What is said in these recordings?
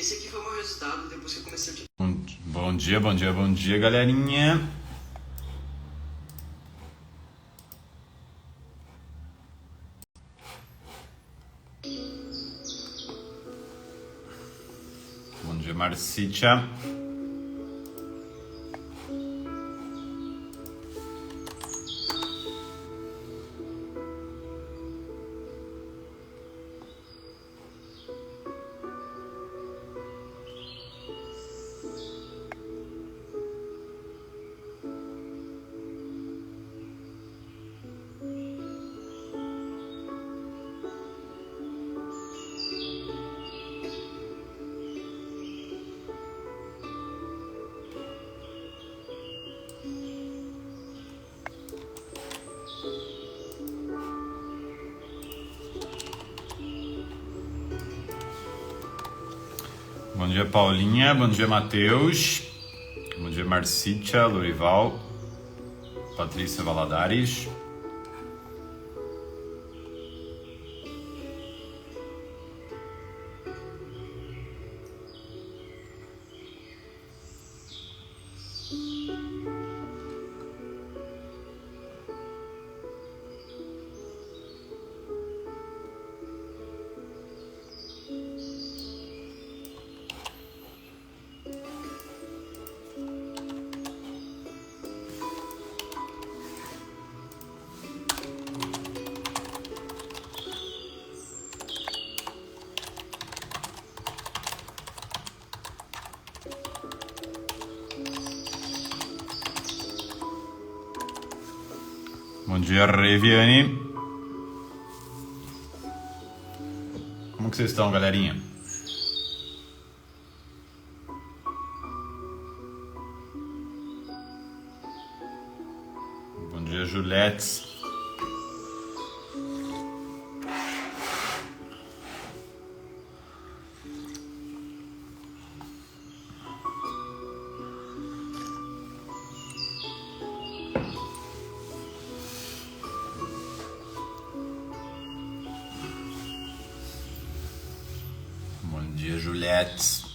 Esse aqui foi o meu resultado depois que eu comecei o Bom dia, galerinha. Bom dia, Marcícia. Bom dia, Paulinha. Bom dia, Matheus. Bom dia, Marcícia, Lorival, Patrícia Valadares. Bom dia, Reviane. Como que vocês estão, galerinha? Bom dia, Juliette. Bom dia, Juliette.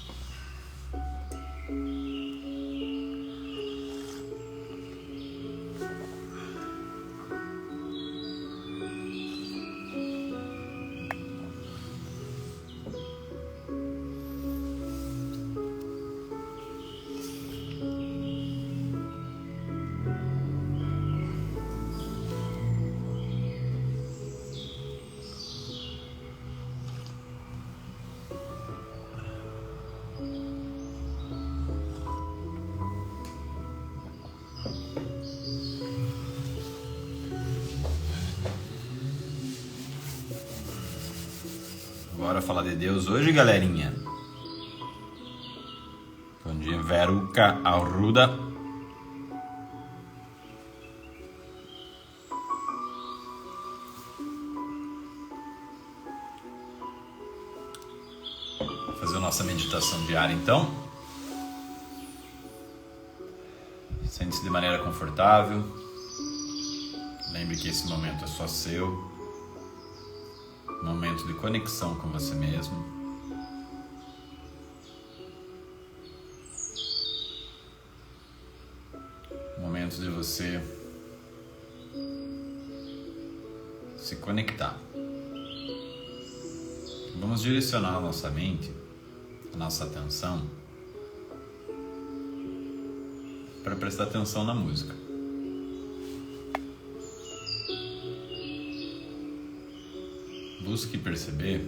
Bora falar de Deus hoje, galerinha. Bom dia, Veruca Arruda. Vou fazer a nossa meditação diária, então. Sente-se de maneira confortável. Lembre que esse momento é só seu. Momento de conexão com você mesmo. Momento de você se conectar. Vamos direcionar a nossa mente, a nossa atenção, para prestar atenção na música. Busque perceber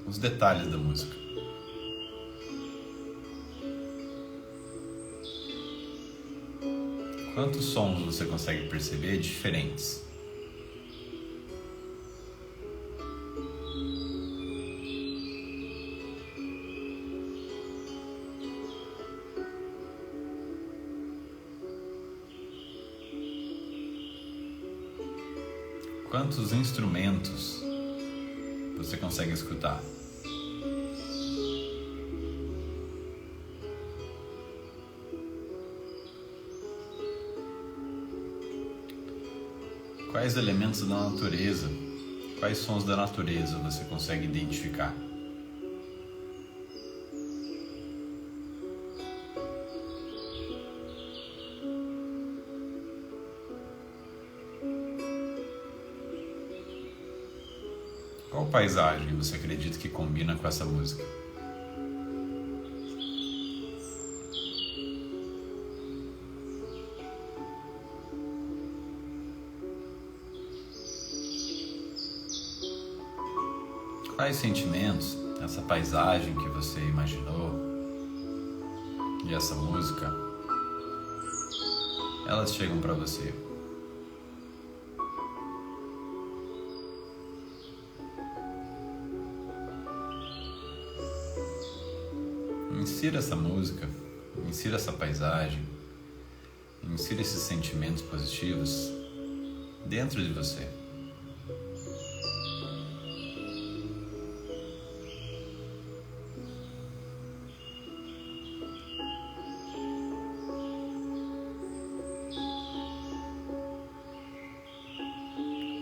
os detalhes da música. Quantos sons você consegue perceber diferentes? Quantos instrumentos você consegue escutar? Quais elementos da natureza, quais sons da natureza você consegue identificar? Qual paisagem você acredita que combina com essa música? Quais sentimentos, essa paisagem que você imaginou e essa música, elas chegam para você? Insira essa música, insira essa paisagem, insira esses sentimentos positivos dentro de você.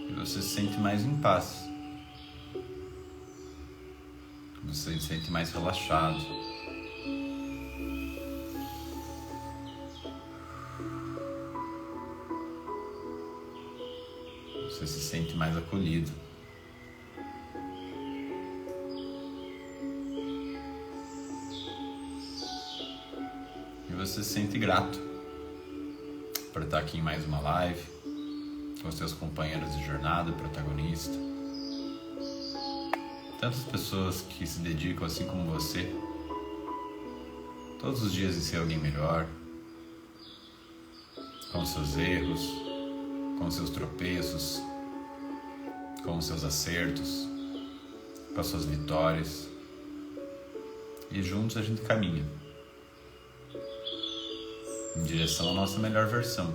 E você se sente mais em paz. Você se sente mais relaxado. Você se sente mais acolhido. E você se sente grato por estar aqui em mais uma live, com seus companheiros de jornada, protagonista. Tantas pessoas que se dedicam assim como você, todos os dias em ser alguém melhor, com seus erros, com seus tropeços, com seus acertos, com as suas vitórias. E juntos a gente caminha em direção à nossa melhor versão.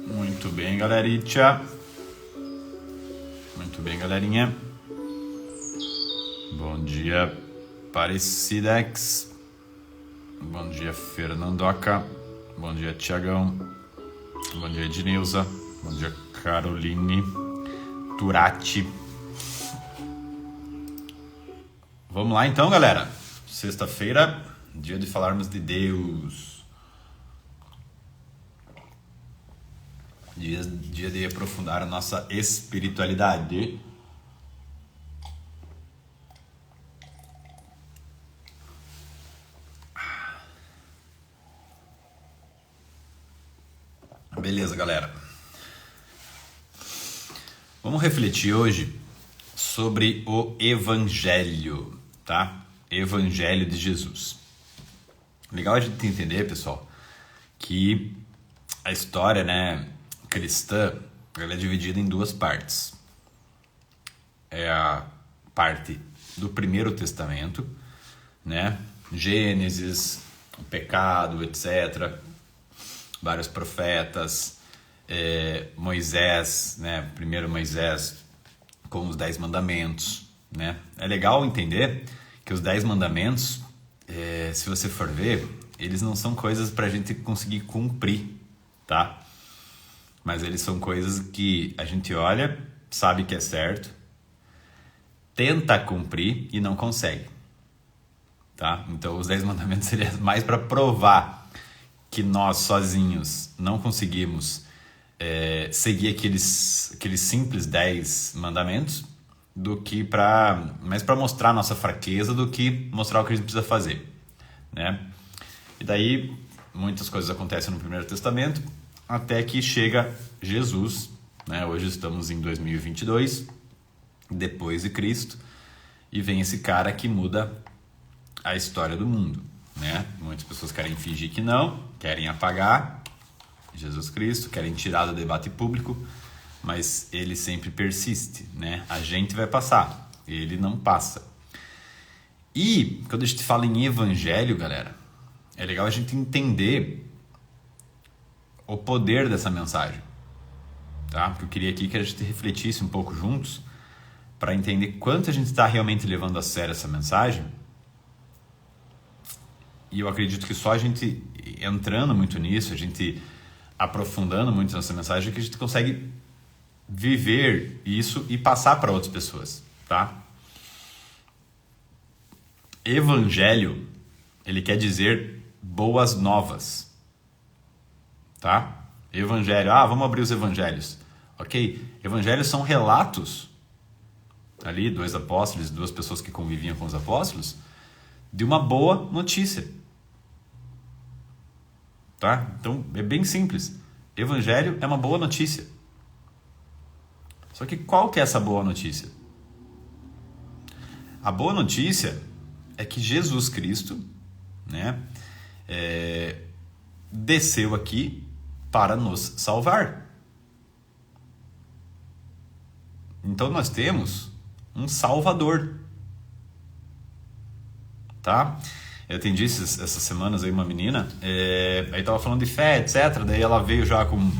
Muito bem, galerinha. Muito bem, galerinha. Bom dia, Parecidex. Bom dia, Fernandoca. Bom dia, Tiagão. Bom dia, Ednilza. Bom dia, Caroline Turati. Vamos lá então, galera. Sexta-feira, dia de falarmos de Deus. Dia de aprofundar a nossa espiritualidade. Beleza, galera. Vamos refletir hoje sobre o Evangelho, tá? Evangelho de Jesus. Legal a gente entender, pessoal, que a história, cristã, ela é dividida em duas partes. É a parte do Primeiro Testamento, Gênesis, o pecado, etc., vários profetas, Moisés, primeiro Moisés com os 10 mandamentos, É legal entender que os 10 mandamentos, se você for ver, eles não são coisas para a gente conseguir cumprir, tá? Mas eles são coisas que a gente olha, sabe que é certo, tenta cumprir e não consegue, tá? Então os 10 mandamentos seriam mais para provar que nós sozinhos não conseguimos seguir aqueles simples 10 mandamentos, mais para mostrar nossa fraqueza do que mostrar o que a gente precisa fazer, E daí muitas coisas acontecem no Primeiro Testamento até que chega Jesus, Hoje estamos em 2022, depois de Cristo, e vem esse cara que muda a história do mundo. Muitas pessoas querem fingir que não, querem apagar Jesus Cristo, querem tirar do debate público, mas ele sempre persiste, A gente vai passar, ele não passa. E quando a gente fala em evangelho, galera, é legal a gente entender o poder dessa mensagem, tá? Porque eu queria aqui que a gente refletisse um pouco juntos para entender quanto a gente está realmente levando a sério essa mensagem. E eu acredito que só a gente entrando muito nisso, a gente aprofundando muito nessa mensagem, que a gente consegue viver isso e passar para outras pessoas, tá? Evangelho, ele quer dizer boas novas, tá? Evangelho, vamos abrir os evangelhos. Ok? Evangelhos são relatos, ali, 2 apóstolos, 2 pessoas que conviviam com os apóstolos, de uma boa notícia. Tá? Então, é bem simples. Evangelho é uma boa notícia. Só que qual que é essa boa notícia? A boa notícia é que Jesus Cristo, né, desceu aqui para nos salvar. Então nós temos um Salvador, tá? Eu atendi essas semanas aí uma menina, aí tava falando de fé, etc. Daí ela veio já com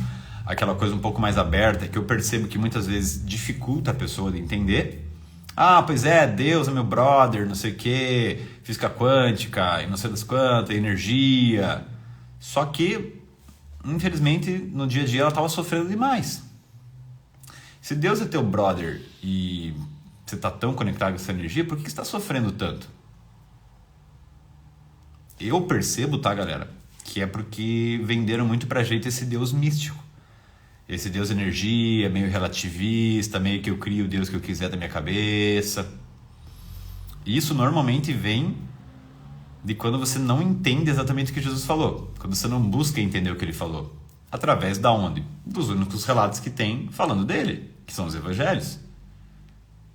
aquela coisa um pouco mais aberta, que eu percebo que muitas vezes dificulta a pessoa de entender. Pois é, Deus é meu brother, não sei o que, física quântica, e não sei das quantas, energia. Só que, infelizmente, no dia a dia ela estava sofrendo demais. Se Deus é teu brother e você está tão conectado com essa energia, por que você está sofrendo tanto? Eu percebo, tá, galera, que é porque venderam muito pra gente esse Deus místico. Esse Deus energia, meio relativista, meio que eu crio o Deus que eu quiser da minha cabeça. Isso normalmente vem de quando você não entende exatamente o que Jesus falou. Quando você não busca entender o que ele falou. Através da onde? Dos únicos relatos que tem falando dele, que são os evangelhos.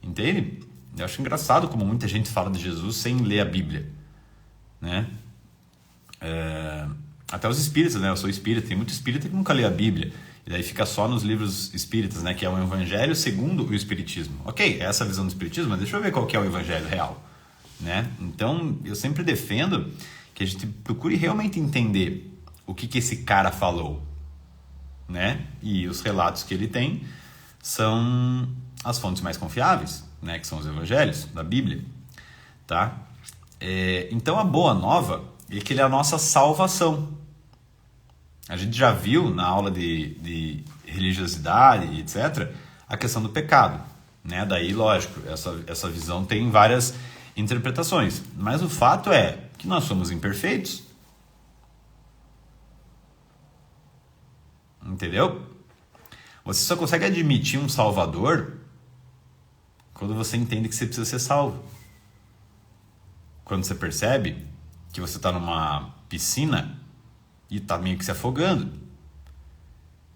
Entende? Eu acho engraçado como muita gente fala de Jesus sem ler a Bíblia, né? Até os espíritas, né? Eu sou espírita, tem muito espírita que nunca lê a Bíblia. E daí fica só nos livros espíritas, né? Que é o evangelho segundo o espiritismo. Ok, essa é a visão do espiritismo, mas deixa eu ver qual que é o evangelho real, né? Então, eu sempre defendo que a gente procure realmente entender o que esse cara falou, né? E os relatos que ele tem são as fontes mais confiáveis, né? Que são os evangelhos da Bíblia, tá? Então, a boa nova é que ele é a nossa salvação. A gente já viu na aula de religiosidade, etc., a questão do pecado, né? Daí, lógico, essa visão tem várias interpretações. Mas o fato é que nós somos imperfeitos. Entendeu? Você só consegue admitir um salvador quando você entende que você precisa ser salvo. Quando você percebe que você está numa piscina e está meio que se afogando.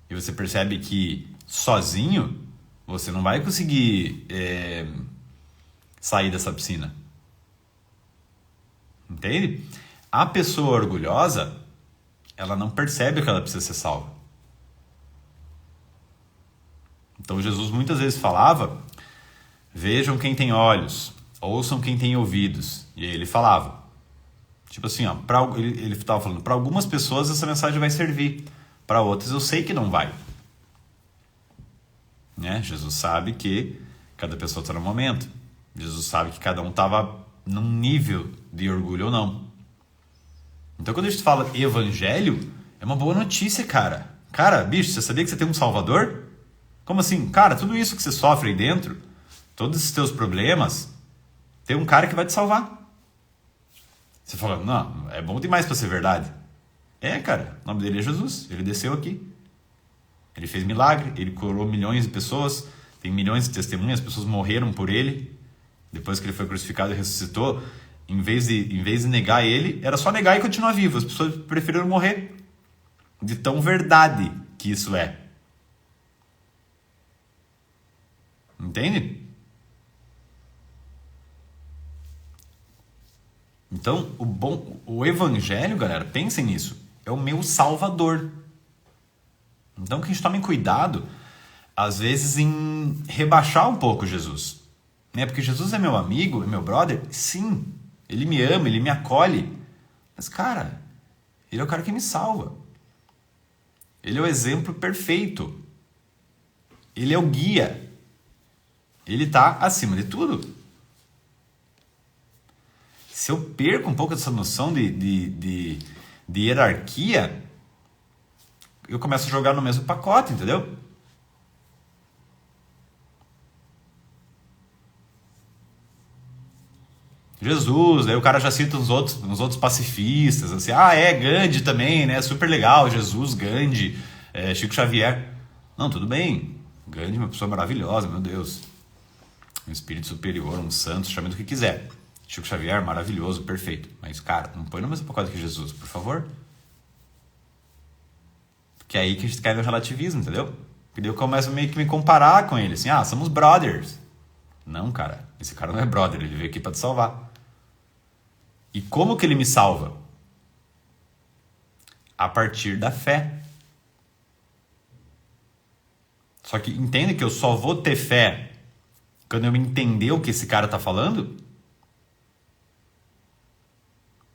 E você percebe que sozinho você não vai conseguir sair dessa piscina. Entende? A pessoa orgulhosa, ela não percebe que ela precisa ser salva. Então Jesus muitas vezes falava: vejam quem tem olhos, ouçam quem tem ouvidos. E aí ele falava, tipo assim, ele estava falando, para algumas pessoas essa mensagem vai servir, para outras eu sei que não vai. Né? Jesus sabe que cada pessoa está no momento. Jesus sabe que cada um estava num nível de orgulho ou não. Então quando a gente fala evangelho, é uma boa notícia, cara. Cara, bicho, você sabia que você tem um salvador? Como assim? Cara, tudo isso que você sofre aí dentro, todos esses teus problemas, tem um cara que vai te salvar. Você fala, não, é bom demais para ser verdade. Cara, o nome dele é Jesus, ele desceu aqui. Ele fez milagre, ele curou milhões de pessoas, tem milhões de testemunhas, as pessoas morreram por ele. Depois que ele foi crucificado e ressuscitou, em vez de negar ele, era só negar e continuar vivo. As pessoas preferiram morrer. De tão verdade que isso é. Entende? Então, o evangelho, galera, pensem nisso, é o meu salvador. Então, que a gente tome cuidado, às vezes, em rebaixar um pouco Jesus. Né? Porque Jesus é meu amigo, é meu brother, sim, ele me ama, ele me acolhe. Mas, cara, ele é o cara que me salva. Ele é o exemplo perfeito. Ele é o guia. Ele está acima de tudo. Se eu perco um pouco essa noção de hierarquia, eu começo a jogar no mesmo pacote, entendeu? Jesus, daí o cara já cita uns outros pacifistas, assim, Gandhi também, né? Super legal, Jesus, Gandhi, Chico Xavier. Não, tudo bem, Gandhi é uma pessoa maravilhosa, meu Deus. Um espírito superior, um santo, chame do que quiser. Chico Xavier, maravilhoso, perfeito. Mas, cara, não põe no mesmo pacote que Jesus, por favor. Porque é aí que a gente cai no relativismo, entendeu? Porque daí eu começo meio que me comparar com ele, assim, somos brothers. Não, cara, esse cara não é brother, ele veio aqui para te salvar. E como que ele me salva? A partir da fé. Só que entende que eu só vou ter fé quando eu entender o que esse cara tá falando?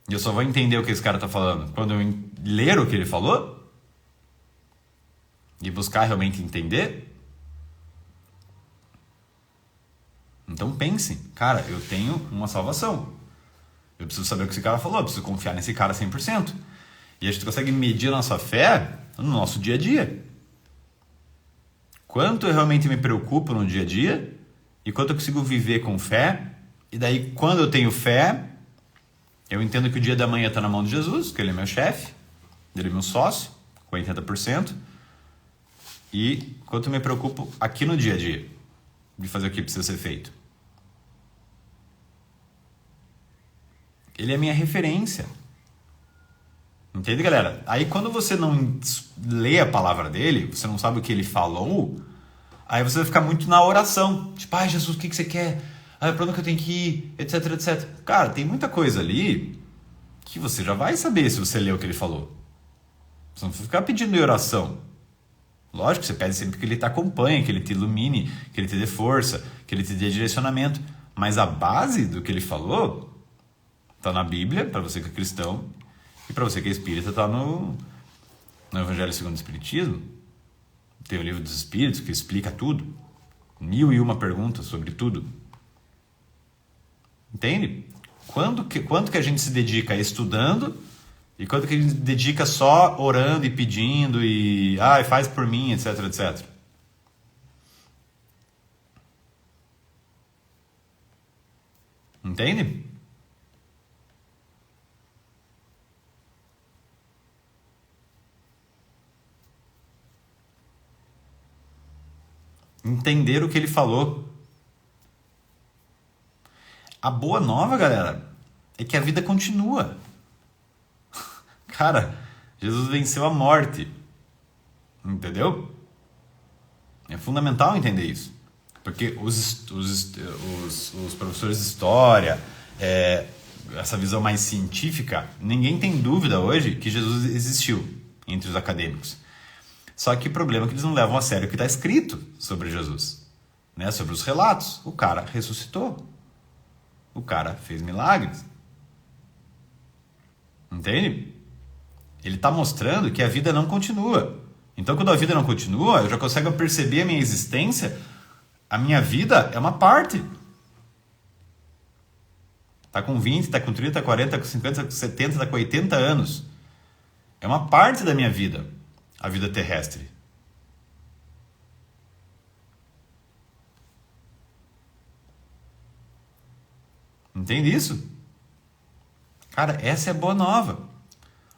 E eu só vou entender o que esse cara tá falando quando eu ler o que ele falou? E buscar realmente entender? Então pense, cara, eu tenho uma salvação. Eu preciso saber o que esse cara falou, eu preciso confiar nesse cara 100%. E a gente consegue medir a nossa fé no nosso dia a dia. Quanto eu realmente me preocupo no dia a dia e quanto eu consigo viver com fé. E daí, quando eu tenho fé, eu entendo que o dia da manhã está na mão de Jesus, que ele é meu chefe, ele é meu sócio, com 80%. E quanto eu me preocupo aqui no dia a dia, de fazer o que precisa ser feito. Ele é a minha referência. Entende, galera? Aí quando você não lê a palavra dele, você não sabe o que ele falou, aí você vai ficar muito na oração. Tipo, Jesus, o que você quer? Pra onde que eu tenho que ir? Etc, etc. Cara, tem muita coisa ali que você já vai saber se você ler o que ele falou. Você não precisa ficar pedindo em oração. Lógico que você pede sempre que ele te acompanhe, que ele te ilumine, que ele te dê força, que ele te dê direcionamento. Mas a base do que ele falou está na Bíblia, para você que é cristão, e para você que é espírita está no Evangelho segundo o Espiritismo. Tem o Livro dos Espíritos que explica tudo. 1001 perguntas sobre tudo. Entende? Quanto que a gente se dedica estudando e quanto que a gente dedica só orando e pedindo e faz por mim, etc, etc. Entende? Entender o que ele falou. A boa nova, galera, é que a vida continua. Cara, Jesus venceu a morte. Entendeu? É fundamental entender isso. Porque os professores de história, essa visão mais científica, ninguém tem dúvida hoje que Jesus existiu entre os acadêmicos. Só que o problema é que eles não levam a sério o que está escrito sobre Jesus, né? Sobre os relatos. O cara ressuscitou. O cara fez milagres. Entende? Ele está mostrando que a vida não continua. Então, quando a vida não continua, eu já consigo perceber a minha existência. A minha vida é uma parte. Está com 20, está com 30, 40, está com 50, está com 70, está com 80 anos. É uma parte da minha vida, a vida terrestre. Entende isso? Cara, essa é a boa nova.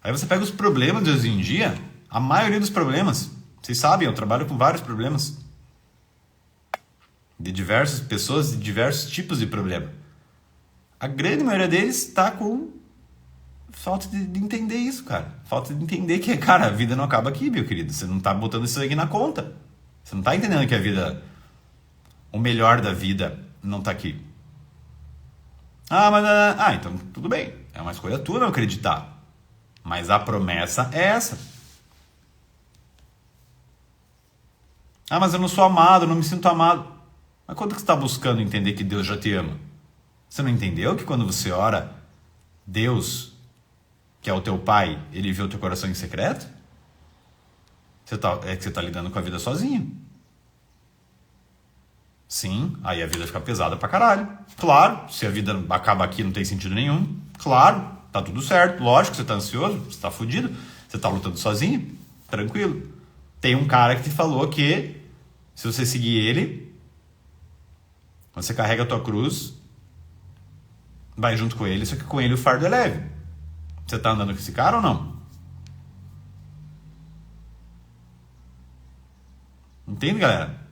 Aí você pega os problemas de hoje em dia, a maioria dos problemas, vocês sabem, eu trabalho com vários problemas. De diversas pessoas, de diversos tipos de problema. A grande maioria deles está com falta de entender isso, cara. Falta de entender que, cara, a vida não acaba aqui, meu querido. Você não está botando isso aqui na conta. Você não está entendendo que a vida, o melhor da vida, não está aqui. Então tudo bem. É uma escolha tua não acreditar. Mas a promessa é essa. Mas eu não sou amado, eu não me sinto amado. Mas quando que você está buscando entender que Deus já te ama? Você não entendeu que quando você ora, Deus, que é o teu Pai, ele vê o teu coração em secreto? É que você está lidando com a vida sozinho. Sim, aí a vida fica pesada pra caralho. Claro, se a vida acaba aqui não tem sentido nenhum. Claro, tá tudo certo. Lógico que você tá ansioso, você tá fudido, você tá lutando sozinho. Tranquilo. Tem um cara que te falou que se você seguir ele, você carrega a tua cruz vai junto com ele, só que com ele o fardo é leve. Você tá andando com esse cara ou não? Entende, galera?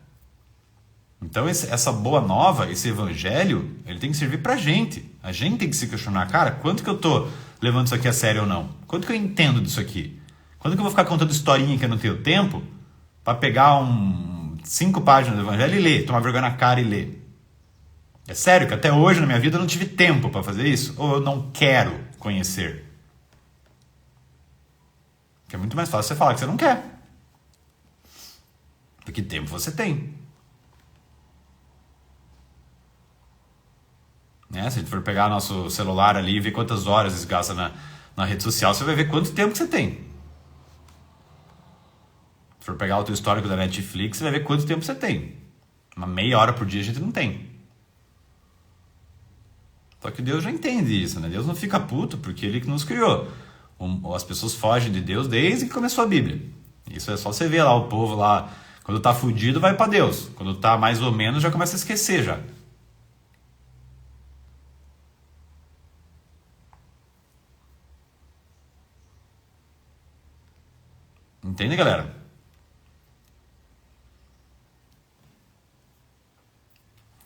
Então essa boa nova, esse evangelho, ele tem que servir pra gente. A gente tem que se questionar, cara, quanto que eu tô levando isso aqui a sério ou não? Quanto que eu entendo disso aqui? Quanto que eu vou ficar contando historinha que eu não tenho tempo pra pegar 5 páginas do evangelho e ler, tomar vergonha na cara e ler? É sério que até hoje na minha vida eu não tive tempo pra fazer isso? Ou eu não quero conhecer? Que é muito mais fácil você falar que você não quer. Porque tempo você tem. Né? Se a gente for pegar nosso celular ali e ver quantas horas você gasta na rede social, você vai ver quanto tempo que você tem. Se for pegar o teu histórico da Netflix, você vai ver quanto tempo você tem. Uma meia hora por dia a gente não tem. Só que Deus já entende isso, né? Deus não fica puto porque Ele que nos criou. As pessoas fogem de Deus desde que começou a Bíblia. Isso é só você ver lá o povo lá, quando tá fudido vai para Deus. Quando tá mais ou menos já começa a esquecer já. Entende, galera?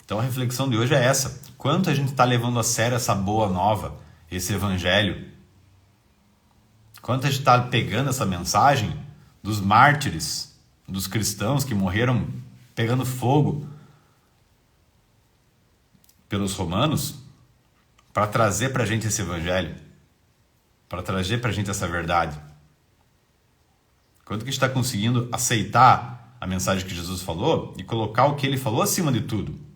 Então a reflexão de hoje é essa. Quanto a gente está levando a sério essa boa nova, esse evangelho? Quanto a gente está pegando essa mensagem dos mártires, dos cristãos que morreram pegando fogo pelos romanos, para trazer para a gente esse evangelho, para trazer para a gente essa verdade? Quanto que a gente está conseguindo aceitar a mensagem que Jesus falou e colocar o que ele falou acima de tudo?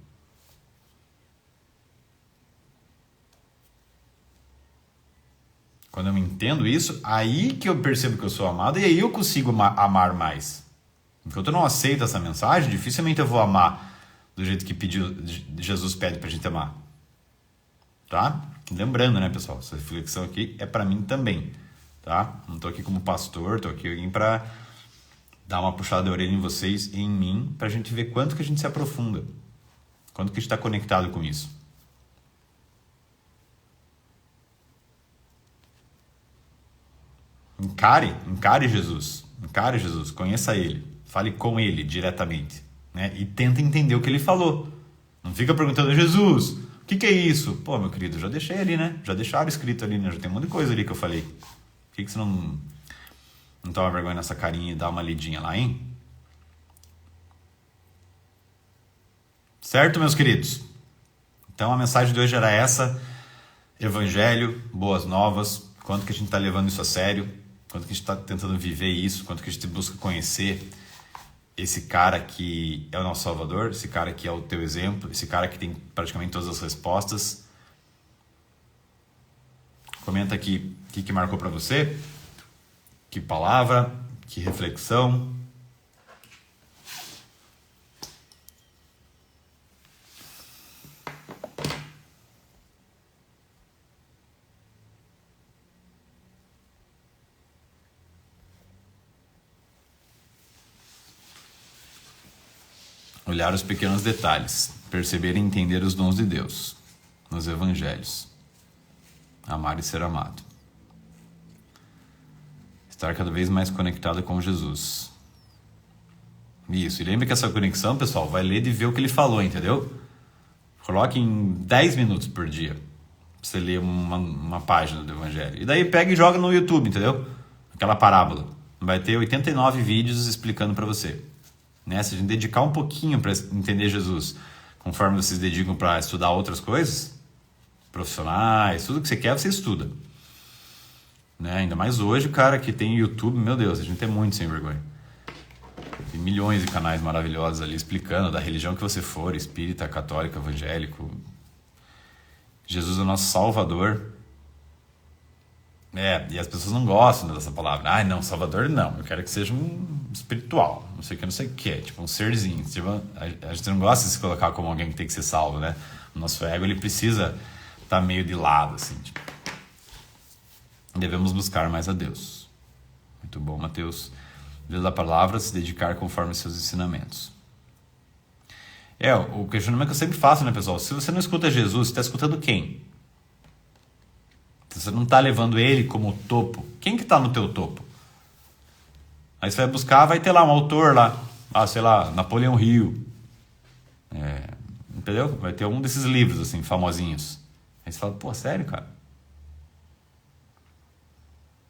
Quando eu entendo isso, aí que eu percebo que eu sou amado e aí eu consigo amar mais. Enquanto eu não aceito essa mensagem, dificilmente eu vou amar do jeito que Jesus pede pra gente amar. Tá? Lembrando, né, pessoal? Essa reflexão aqui é pra mim também. Tá? Não tô aqui como pastor, tô aqui pra dar uma puxada de orelha em vocês e em mim, pra gente ver quanto que a gente se aprofunda. Quanto que a gente tá conectado com isso. Encare Jesus, conheça Ele, fale com Ele diretamente, né? E tenta entender o que Ele falou. Não fica perguntando, Jesus, o que é isso? Pô, meu querido, já deixei ali, né? Já deixaram escrito ali, né? Já tem um monte de coisa ali que eu falei. Por que você não toma vergonha nessa carinha e dá uma lidinha lá, hein? Certo, meus queridos? Então a mensagem de hoje era essa: Evangelho, boas novas, quanto que a gente está levando isso a sério, quanto que a gente está tentando viver isso, quanto que a gente busca conhecer esse cara que é o nosso Salvador, esse cara que é o teu exemplo, esse cara que tem praticamente todas as respostas. Comenta aqui o que marcou para você, que palavra, que reflexão. Olhar os pequenos detalhes, perceber e entender os dons de Deus nos evangelhos, amar e ser amado, estar cada vez mais conectado com Jesus. Isso, e lembre que essa conexão, pessoal, vai ler de ver o que ele falou, entendeu? Coloque em 10 minutos por dia pra você ler uma página do evangelho, e daí pega e joga no YouTube, entendeu? Aquela parábola, vai ter 89 vídeos explicando para você. Né? Se a gente dedicar um pouquinho para entender Jesus, conforme vocês dedicam para estudar outras coisas, profissionais, tudo que você quer, você estuda. Né? Ainda mais hoje, cara, que tem YouTube, meu Deus, a gente é muito sem vergonha. Tem milhões de canais maravilhosos ali explicando da religião que você for, espírita, católico, evangélico. Jesus é o nosso Salvador. E as pessoas não gostam dessa palavra. Ah, não, Salvador não. Eu quero que seja um espiritual. Não sei o que. Tipo um serzinho. Tipo, a gente não gosta de se colocar como alguém que tem que ser salvo, né? O nosso ego, ele precisa estar meio de lado, assim. Tipo. Devemos buscar mais a Deus. Muito bom, Mateus. Deus da palavra, se dedicar conforme seus ensinamentos. O questionamento que eu sempre faço, né, pessoal? Se você não escuta Jesus, você está escutando quem? Você não está levando ele como topo. Quem que está no teu topo? Aí você vai buscar, vai ter lá um autor lá, sei lá, Napoleão Hill. Entendeu? Vai ter um desses livros, assim, famosinhos. Aí você fala, pô, sério, cara?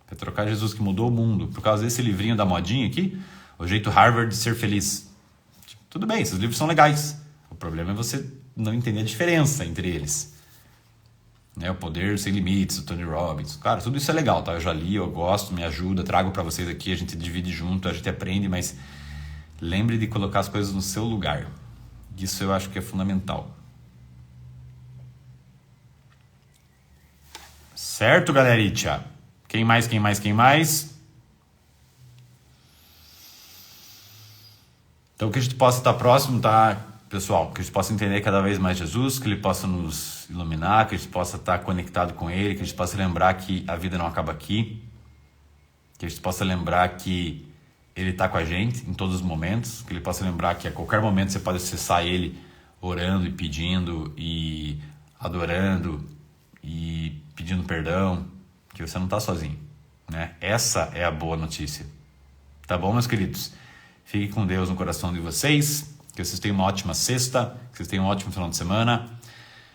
Vai trocar Jesus que mudou o mundo por causa desse livrinho da modinha aqui? O jeito Harvard de ser feliz. Tudo bem, esses livros são legais. O problema é você não entender a diferença entre eles. O Poder Sem Limites, o Tony Robbins. Cara, tudo isso é legal, tá? Eu já li, eu gosto, me ajuda, trago pra vocês aqui, a gente divide junto, a gente aprende, mas lembre de colocar as coisas no seu lugar. Isso eu acho que é fundamental. Certo, galeritia? Quem mais? Então que a gente possa estar próximo, tá, pessoal? Que a gente possa entender cada vez mais Jesus, que Ele possa nos iluminar, que a gente possa estar conectado com Ele, que a gente possa lembrar que a vida não acaba aqui, que a gente possa lembrar que Ele está com a gente em todos os momentos, que Ele possa lembrar que a qualquer momento você pode acessar Ele orando e pedindo e adorando e pedindo perdão, que você não está sozinho, né? Essa é a boa notícia. Tá bom, meus queridos? Fiquem com Deus no coração de vocês, que vocês tenham uma ótima sexta, que vocês tenham um ótimo final de semana.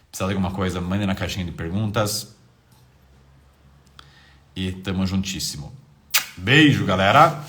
Precisar de alguma coisa, mandem na caixinha de perguntas. E tamo juntíssimo. Beijo, galera!